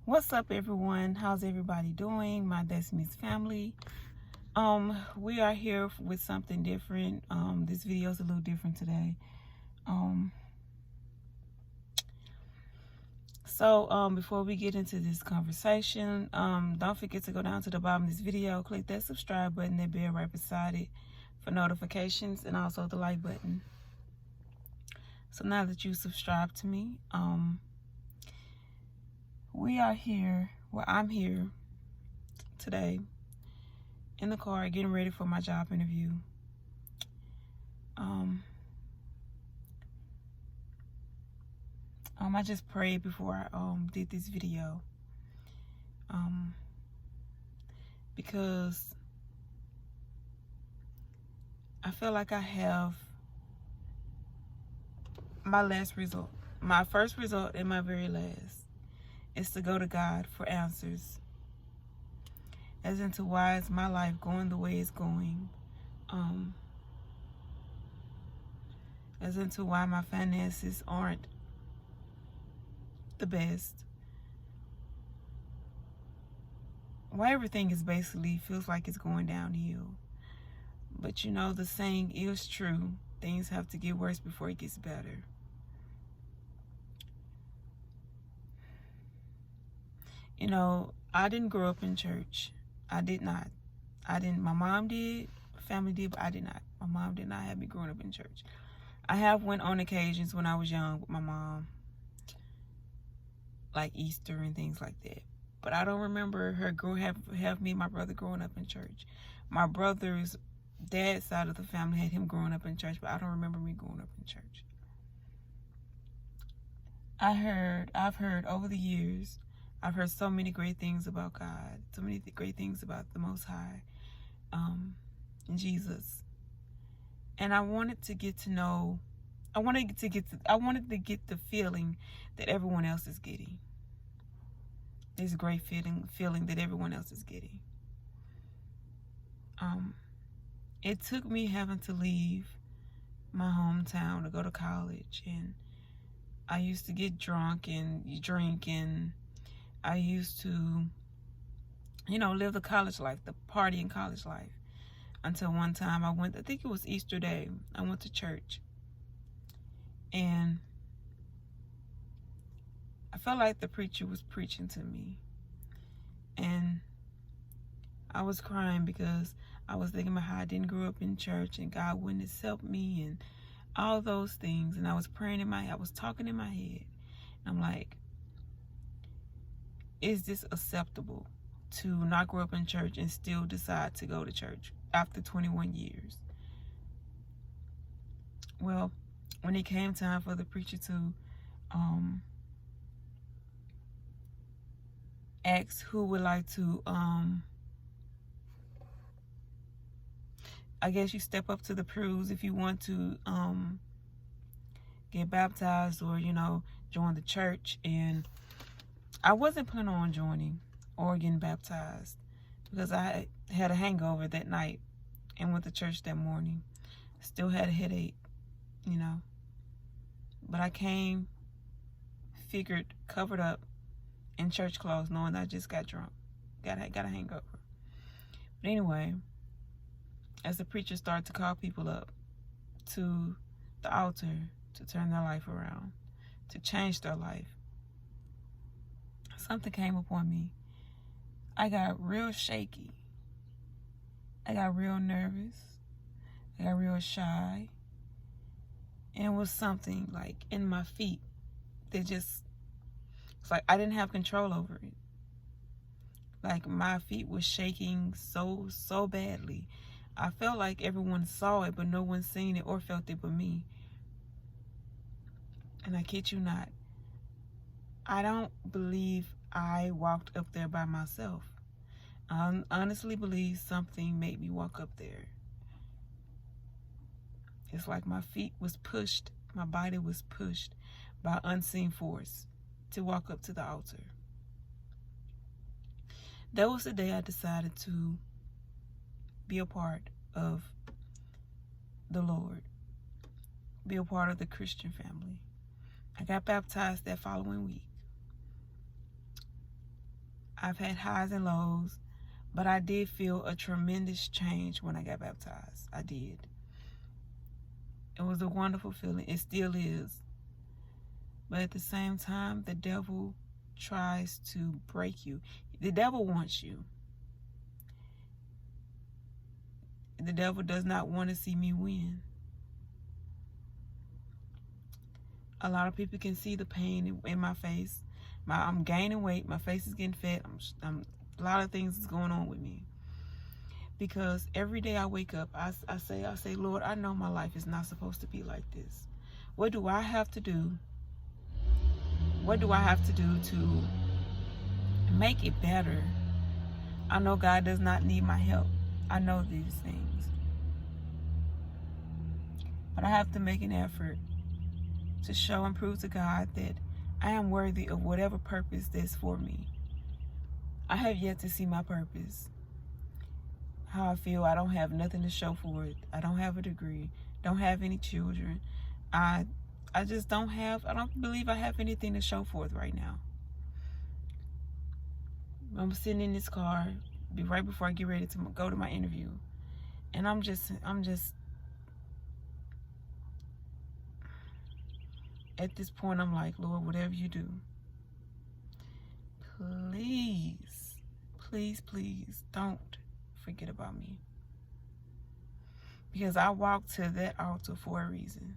What's up, everyone? How's everybody doing? My Datsme's family. We are here with something different. This video is a little different today. Before we get into this conversation, don't forget to go down to the bottom of this video, click that subscribe button, that bell right beside it for notifications, and also the like button. So now that you subscribe to me, we are here. Well, I'm here today in the car getting ready for my job interview. I just prayed before I did this video, because I feel like I have my last result, my first result and my very last is to go to God for answers as into why is my life going the way it's going, as into why my finances aren't the best, why everything is basically feels like it's going downhill. But you know, the saying is true, things have to get worse before it gets better. You know, I didn't grow up in church. I did not. My mom did, family did, but I did not. My mom did not have me growing up in church. I have went on occasions when I was young with my mom, like Easter and things like that. But I don't remember her have me and my brother growing up in church. My brother's dad's side of the family had him growing up in church, but I don't remember me growing up in church. I've heard over the years, I've heard so many great things about God, so many great things about the Most High, Jesus. And I wanted to get to know, I wanted to get the feeling that everyone else is getting. This great feeling that everyone else is getting. It took me having to leave my hometown to go to college, and I used to get drunk and drink, and I used to, live the college life, the party in college life, until one time I think it was Easter Day, I went to church, and I felt like the preacher was preaching to me, and I was crying because I was thinking about how I didn't grow up in church and God wouldn't accept me and all those things. And I was praying I was talking in my head. And I'm like, is this acceptable to not grow up in church and still decide to go to church after 21 years? Well, when it came time for the preacher to ask who would like to, I guess you step up to the pews if you want to get baptized or, join the church. And I wasn't planning on joining or getting baptized because I had a hangover that night and went to church that morning. Still had a headache, But I came, figured, covered up in church clothes, knowing I just got drunk, got a hangover. But anyway, as the preacher started to call people up to the altar to turn their life around, to change their life, something came upon me. I got real shaky. I got real nervous. I got real shy. And it was something like in my feet that it's like I didn't have control over it. Like my feet was shaking so badly. I felt like everyone saw it, but no one seen it or felt it but me. And I kid you not, I don't believe I walked up there by myself. I honestly believe something made me walk up there. It's like my feet was pushed, my body was pushed by unseen force to walk up to the altar. That was the day I decided to be a part of the Lord, be a part of the Christian family. I got baptized that following week. I've had highs and lows, but I did feel a tremendous change when I got baptized. I did. It was a wonderful feeling. It still is. But at the same time, the devil tries to break you. The devil wants you. The devil does not want to see me win. A lot of people can see the pain in my face. I'm gaining weight. My face is getting fat. A lot of things is going on with me. Because every day I wake up, I say, Lord, I know my life is not supposed to be like this. What do I have to do? What do I have to do to make it better? I know God does not need my help. I know these things. But I have to make an effort to show and prove to God that I am worthy of whatever purpose that's for me. I have yet to see my purpose. How I feel I don't have nothing to show for it. I don't have a degree. Don't have any children. I just don't believe I have anything to show for it right now. I'm sitting in this car right before I get ready to go to my interview. And I'm just at this point, I'm like, Lord, whatever you do, please, please, please don't forget about me. Because I walked to that altar for a reason.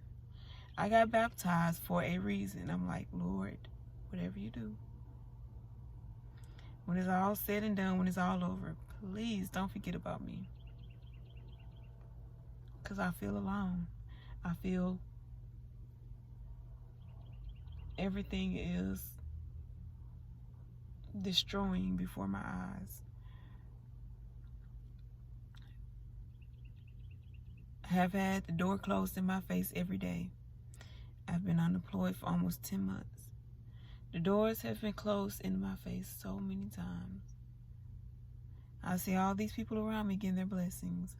I got baptized for a reason. I'm like, Lord, whatever you do, when it's all said and done, when it's all over, please don't forget about me. Because I feel alone. I feel everything is destroying before my eyes. I have had the door closed in my face every day. I've been unemployed for almost 10 months. The doors have been closed in my face so many times. I see all these people around me getting their blessings,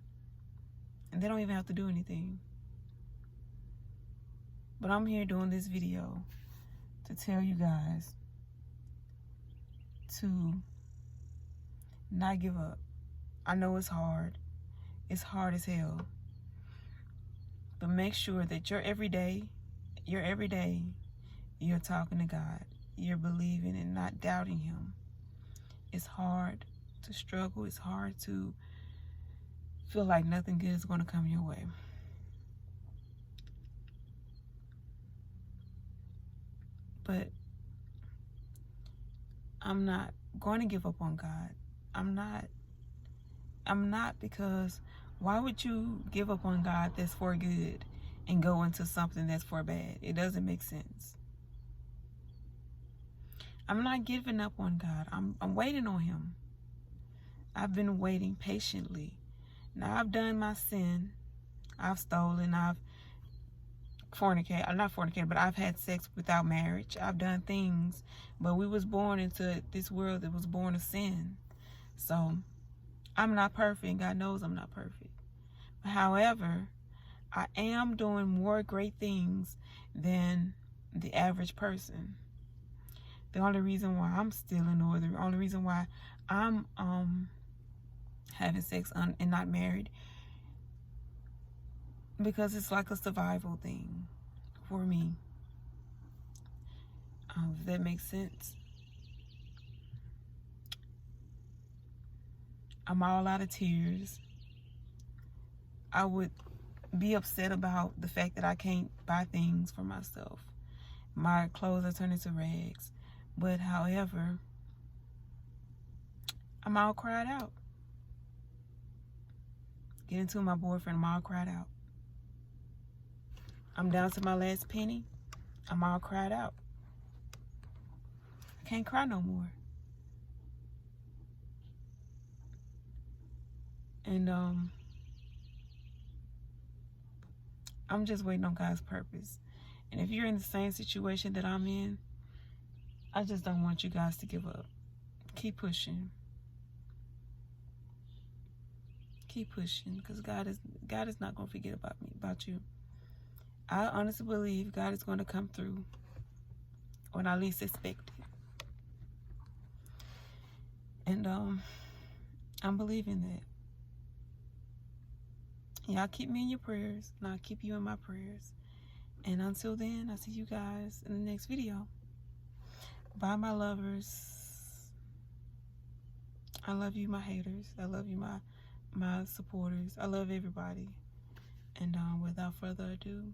and they don't even have to do anything. But I'm here doing this video to tell you guys to not give up. I know it's hard. It's hard as hell. But make sure that every day, you're talking to God. You're believing and not doubting Him. It's hard to struggle. It's hard to feel like nothing good is going to come your way. But I'm not going to give up on God. I'm not, because why would you give up on God that's for good and go into something that's for bad? It doesn't make sense. I'm not giving up on God. I'm waiting on Him. I've been waiting patiently. Now I've done my sin. I've stolen. I've fornicated. I'm not fornicated, but I've had sex without marriage. I've done things. But we was born into this world that was born of sin. So I'm not perfect. God knows I'm not perfect. However, I am doing more great things than the average person. The only reason why I'm stealing, or the only reason why I'm having sex and not married, because it's like a survival thing for me. If that makes sense. I'm all out of tears. I would be upset about the fact that I can't buy things for myself. My clothes are turning to rags. But however, I'm all cried out. Get into my boyfriend, I'm all cried out. I'm down to my last penny. I'm all cried out. I can't cry no more. And I'm just waiting on God's purpose. And if you're in the same situation that I'm in, I just don't want you guys to give up. Keep pushing. Keep pushing, because God is not going to forget about you. I honestly believe God is going to come through when I least expect it. And I'm believing that. Y'all keep me in your prayers, and I'll keep you in my prayers. And until then, I'll see you guys in the next video. Bye, my lovers. I love you, my haters. I love you, my supporters. I love everybody. And without further ado,